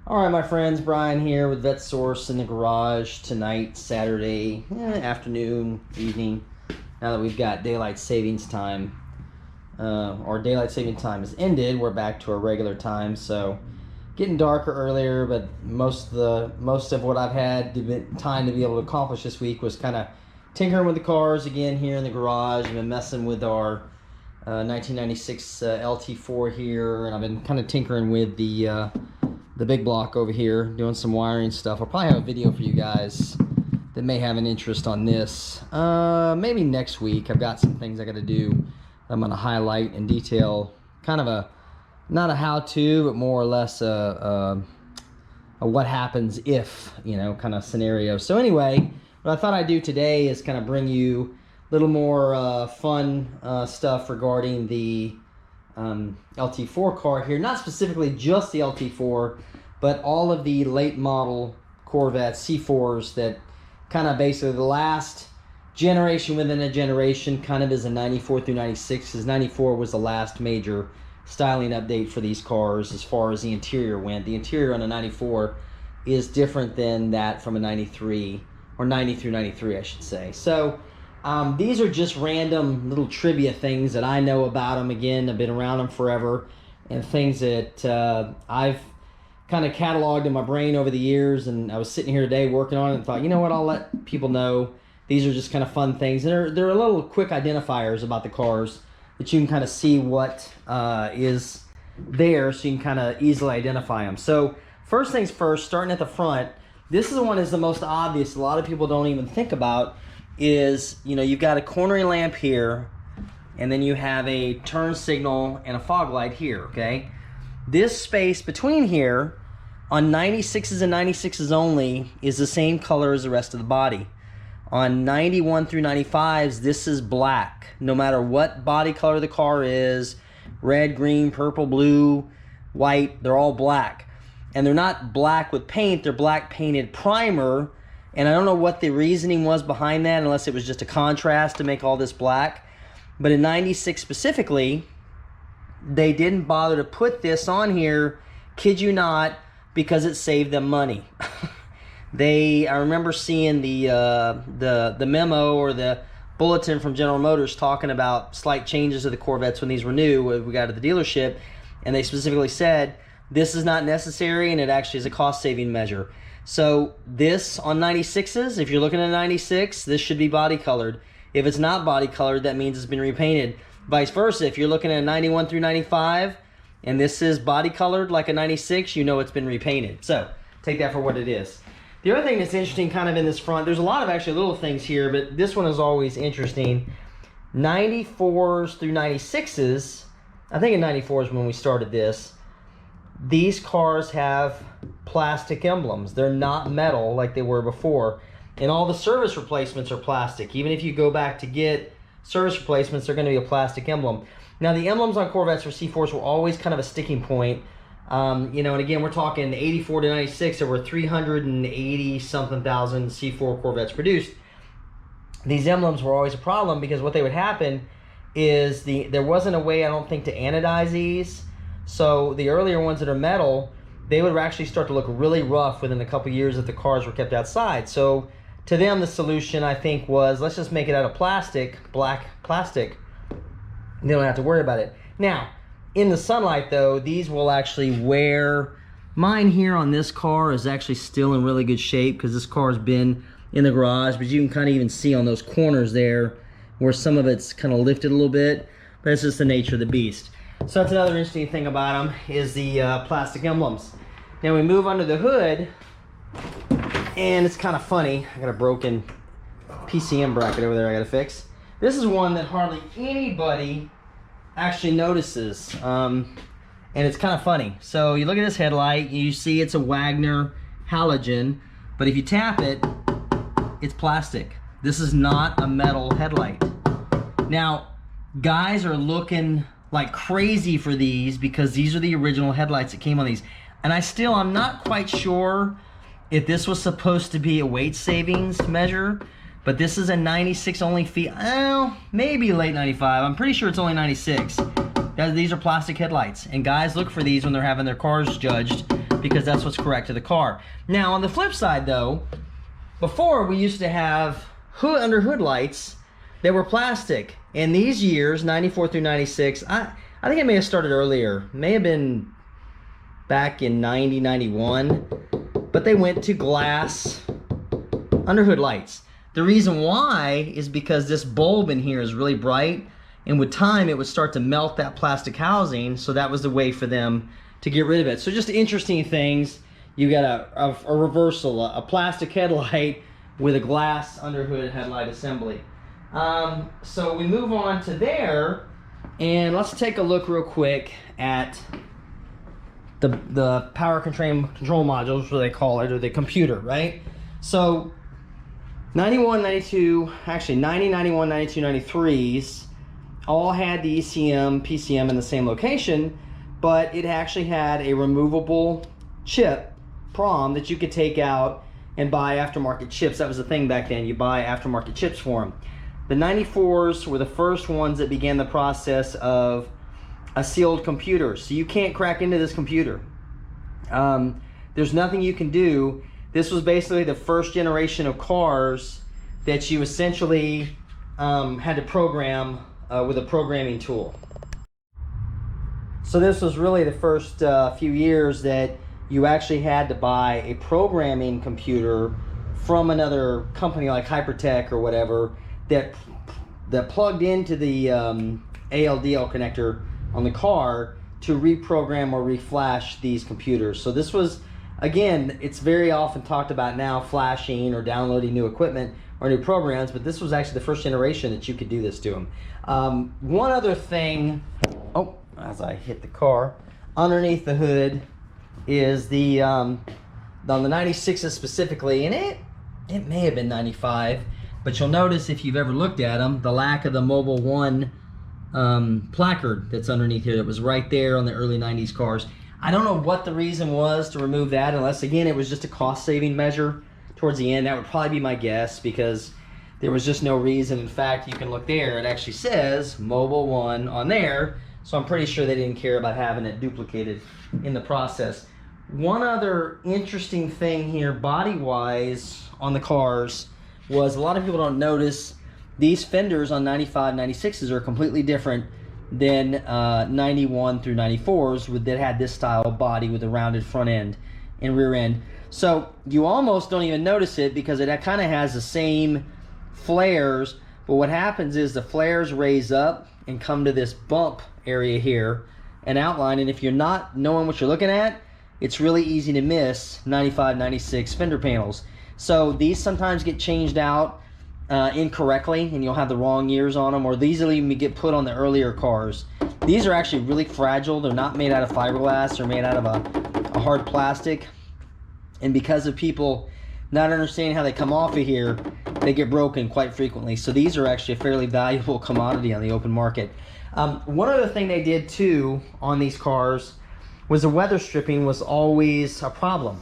All right, my friends, Brian here with VetteSource in the garage tonight, Saturday afternoon, evening. Now that we've got daylight savings time, our daylight saving time has ended, we're back to our regular time. So getting darker earlier, but most of what I've had time to be able to accomplish this week was kind of tinkering with the cars again here in the garage. I've been messing with our 1996 LT4 here, and I've been kind of tinkering with the big block over here, doing some wiring stuff. I'll probably have a video for you guys that may have an interest on this. Maybe next week. I've got some things I got to do. I'm going to highlight and detail kind of not a how-to, but more or less a what happens if, kind of scenario. So anyway, what I thought I'd do today is kind of bring you a little more fun stuff regarding the LT4 car here. Not specifically just the LT4, but all of the late model Corvette C4s that kind of basically the last generation within a generation, kind of is a 94 through 96, because 94 was the last major styling update for these cars as far as the interior went. The interior on a 94 is different than that from a 93, or 90 through 93 I should say. So these are just random little trivia things that I know about them. Again, I've been around them forever, and things that I've kind of cataloged in my brain over the years. And I was sitting here today working on it and thought, you know what, I'll let people know. These are just kind of fun things. And they're a little quick identifiers about the cars that you can kind of see what is there, so you can kind of easily identify them. So first things first, starting at the front, this is the one that's the most obvious. A lot of people don't even think about is, you've got a cornering lamp here, and then you have a turn signal and a fog light here, okay? This space between here on 96s and 96s only is the same color as the rest of the body. On 91 through 95s, this is black. No matter what body color the car is, red, green, purple, blue, white, they're all black. And they're not black with paint, they're black painted primer. And I don't know what the reasoning was behind that, unless it was just a contrast to make all this black. But in 96 specifically, they didn't bother to put this on here, kid you not, because it saved them money. I remember seeing the memo or the bulletin from General Motors talking about slight changes to the Corvettes when these were new. We got to the dealership, and they specifically said, this is not necessary, and it actually is a cost-saving measure. So this on 96s, if you're looking at a 96, this should be body colored. If it's not body colored, that means it's been repainted. Vice versa, if you're looking at a 91 through 95, and this is body colored like a 96, you know it's been repainted. So take that for what it is. The other thing that's interesting kind of in this front, there's a lot of actually little things here, but this one is always interesting. 94s through 96s, I think in 94s when we started this, these cars have plastic emblems. They're not metal like they were before. And all the service replacements are plastic. Even if you go back to get service replacements, they're going to be a plastic emblem. Now, the emblems on Corvettes for C4s were always kind of a sticking point. And again, we're talking 84 to 96, there were 380-something thousand C4 Corvettes produced. These emblems were always a problem, because what they would happen is there wasn't a way, I don't think, to anodize these. So the earlier ones that are metal, they would actually start to look really rough within a couple years if the cars were kept outside. So to them, the solution, I think, was let's just make it out of plastic, black plastic. They don't have to worry about it. Now, in the sunlight, though, these will actually wear. Mine here on this car is actually still in really good shape, because this car has been in the garage, but you can kind of even see on those corners there where some of it's kind of lifted a little bit, but it's just the nature of the beast. So that's another interesting thing about them, is the plastic emblems. Now we move under the hood, and it's kind of funny. I got a broken PCM bracket over there I got to fix. This is one that hardly anybody actually notices, and it's kind of funny. So you look at this headlight, you see it's a Wagner halogen, but if you tap it, it's plastic. This is not a metal headlight. Now, guys are looking like crazy for these, because these are the original headlights that came on these. And I'm not quite sure if this was supposed to be a weight savings measure, but this is a 96 only fee. Oh, maybe late 95. I'm pretty sure it's only 96. These are plastic headlights, and guys look for these when they're having their cars judged. because that's what's correct to the car. Now on the flip side though, before we used to have under hood lights that were plastic. In these years, 94 through 96, I think it may have started earlier, may have been back in 90, 91, but they went to glass under hood lights. The reason why is because this bulb in here is really bright, and with time it would start to melt that plastic housing, so that was the way for them to get rid of it. So just interesting things. You got a reversal, a plastic headlight with a glass under hood headlight assembly. So we move on to there, and let's take a look real quick at the power control modules, what they call it, or the computer, right? So 91, 92, actually 90, 91, 92, 93s all had the ECM, PCM in the same location, but it actually had a removable chip, PROM, that you could take out and buy aftermarket chips. That was the thing back then. You buy aftermarket chips for them. The 94s were the first ones that began the process of a sealed computer. So you can't crack into this computer. There's nothing you can do. This was basically the first generation of cars that you essentially had to program with a programming tool. So this was really the first few years that you actually had to buy a programming computer from another company like Hypertech or whatever that plugged into the ALDL connector on the car to reprogram or reflash these computers. So this was, again, it's very often talked about now, flashing or downloading new equipment or new programs, but this was actually the first generation that you could do this to them. One other thing, as I hit the car, underneath the hood is the, on the 96s specifically, and it may have been 95, but you'll notice if you've ever looked at them, the lack of the Mobile One placard that's underneath here that was right there on the early 90s cars. I don't know what the reason was to remove that, unless again it was just a cost-saving measure towards the end. That would probably be my guess, because there was just no reason. In fact, you can look there, it actually says Mobile One on there, so I'm pretty sure they didn't care about having it duplicated in the process. One other interesting thing here body-wise on the cars was, a lot of people don't notice, these fenders on 95, 96s are completely different than 91 through 94s that had this style of body with a rounded front end and rear end. So you almost don't even notice it because it kind of has the same flares, but what happens is the flares raise up and come to this bump area here and outline, and if you're not knowing what you're looking at, it's really easy to miss 95, 96 fender panels. So these sometimes get changed out incorrectly, and you'll have the wrong years on them, or these will even get put on the earlier cars. These are actually really fragile. They're not made out of fiberglass. They're made out of a hard plastic, and because of people not understanding how they come off of here, they get broken quite frequently. So these are actually a fairly valuable commodity on the open market. One other thing they did too on these cars was the weather stripping was always a problem.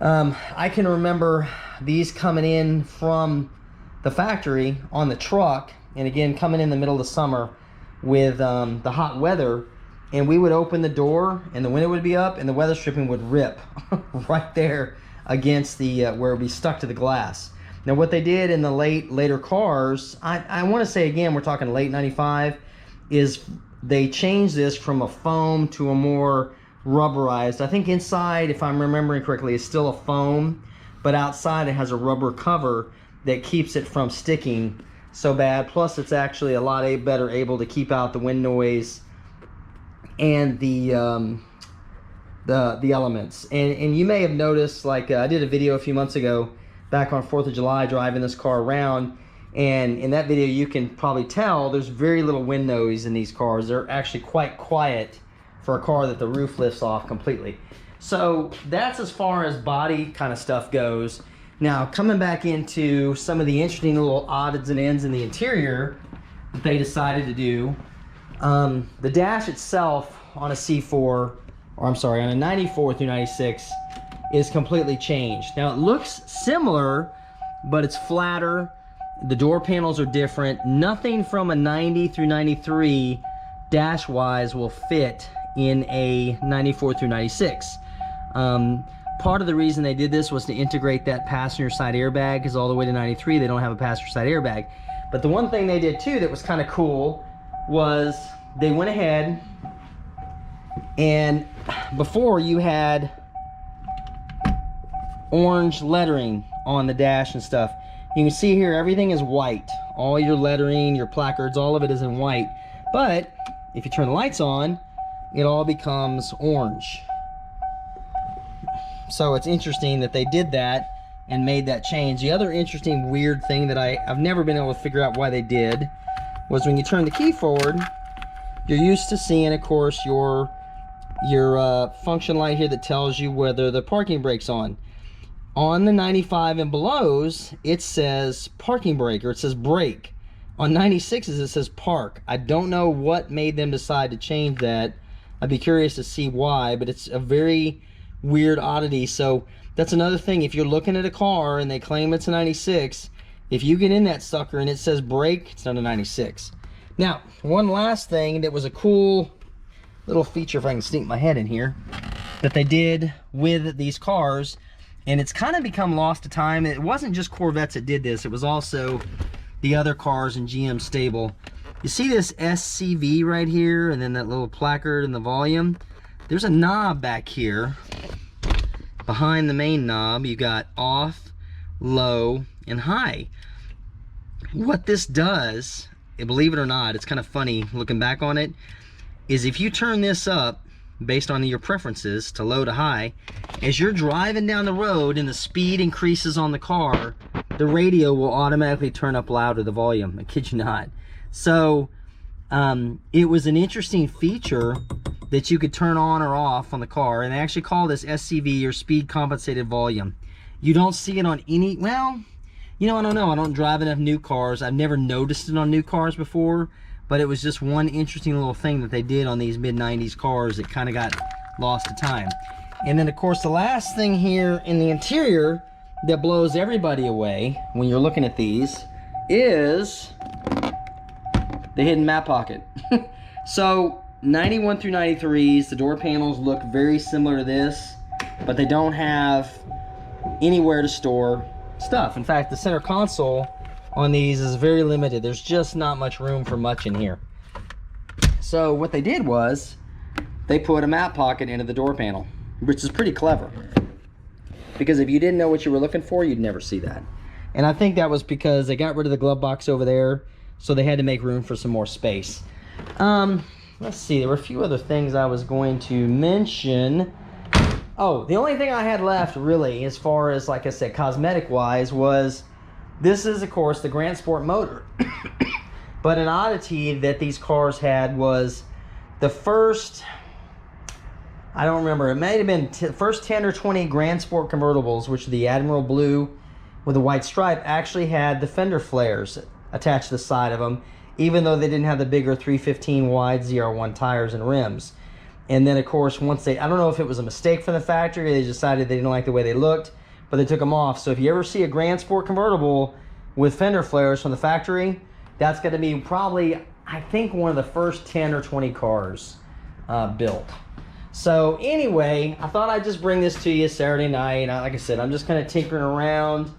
I can remember these coming in from the factory on the truck, and again coming in the middle of the summer with the hot weather, and we would open the door and the window would be up and the weather stripping would rip right there against the where it would be stuck to the glass. Now what they did in the later cars, I want to say, again, we're talking late 95, is they changed this from a foam to a more rubberized. I think inside, if I'm remembering correctly, is still a foam, but outside it has a rubber cover that keeps it from sticking so bad. Plus it's actually a lot better able to keep out the wind noise and the elements. And you may have noticed, like I did a video a few months ago back on 4th of July driving this car around, and in that video you can probably tell there's very little wind noise in these cars. They're actually quite quiet for a car that the roof lifts off completely. So that's as far as body kind of stuff goes. Now coming back into some of the interesting little odds and ends in the interior that they decided to do. The dash itself on a C4, or I'm sorry, on a 94 through 96 is completely changed. Now it looks similar, but it's flatter. The door panels are different. Nothing from a 90 through 93 dash wise will fit in a 94 through 96. Part of the reason they did this was to integrate that passenger side airbag, because all the way to 93 they don't have a passenger side airbag. But the one thing they did too that was kind of cool was they went ahead and before you had orange lettering on the dash and stuff. You can see here everything is white. All your lettering, your placards, all of it is in white. But if you turn the lights on, it all becomes orange. So it's interesting that they did that and made that change. The other interesting weird thing that I've never been able to figure out why they did was when you turn the key forward, you're used to seeing, of course, your function light here that tells you whether the parking brake's on. On the 95 and belows, it says parking brake, or it says brake. On 96s, it says park. I don't know what made them decide to change that. I'd be curious to see why, but it's a very weird oddity. So that's another thing. If you're looking at a car and they claim it's a 96, if you get in that sucker and it says brake, it's not a 96. Now, one last thing that was a cool little feature, if I can sneak my head in here, that they did with these cars, and it's kind of become lost to time. It wasn't just Corvettes that did this, it was also the other cars in GM stable. You see this SCV right here, and then that little placard and the volume? There's a knob back here. Behind the main knob, you got off, low, and high. What this does, believe it or not, it's kind of funny looking back on it, is if you turn this up based on your preferences to low to high, as you're driving down the road and the speed increases on the car, the radio will automatically turn up louder, the volume. I kid you not. So it was an interesting feature that you could turn on or off on the car, and they actually call this SCV, or speed compensated volume. You don't see it on any, well, you know, I don't know, I don't drive enough new cars. I've never noticed it on new cars before, but it was just one interesting little thing that they did on these mid-90s cars that kind of got lost to time. And then of course the last thing here in the interior that blows everybody away when you're looking at these is the hidden map pocket. So 91 through 93s, the door panels look very similar to this, but they don't have anywhere to store stuff. In fact, the center console on these is very limited. There's just not much room for much in here. So what they did was they put a map pocket into the door panel, which is pretty clever, because if you didn't know what you were looking for, you'd never see that. And I think that was because they got rid of the glove box over there, so they had to make room for some more space. Let's see, there were a few other things I was going to mention. Oh, the only thing I had left really, as far as, like I said, cosmetic wise, was this is of course the Grand Sport motor. But an oddity that these cars had was the first, I don't remember, it may have been first 10 or 20 Grand Sport convertibles, which are the Admiral Blue with a white stripe, actually had the fender flares attached to the side of them, even though they didn't have the bigger 315 wide ZR1 tires and rims. And then of course, once they, I don't know if it was a mistake from the factory, they decided they didn't like the way they looked, but they took them off. So if you ever see a Grand Sport convertible with fender flares from the factory, that's going to be probably, I think, one of the first 10 or 20 cars built. So anyway, I thought I'd just bring this to you Saturday night. Like I said, I'm just kind of tinkering around,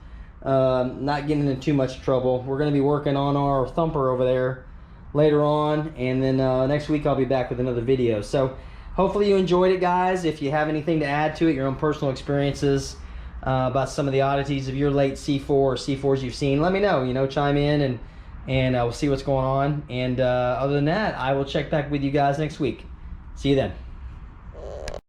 not getting into too much trouble. We're going to be working on our thumper over there later on, and then next week I'll be back with another video. So hopefully you enjoyed it, guys. If you have anything to add to it, your own personal experiences about some of the oddities of your late C4 or C4s you've seen, let me know. You know, chime in, and we'll see what's going on. And other than that, I will check back with you guys next week. See you then.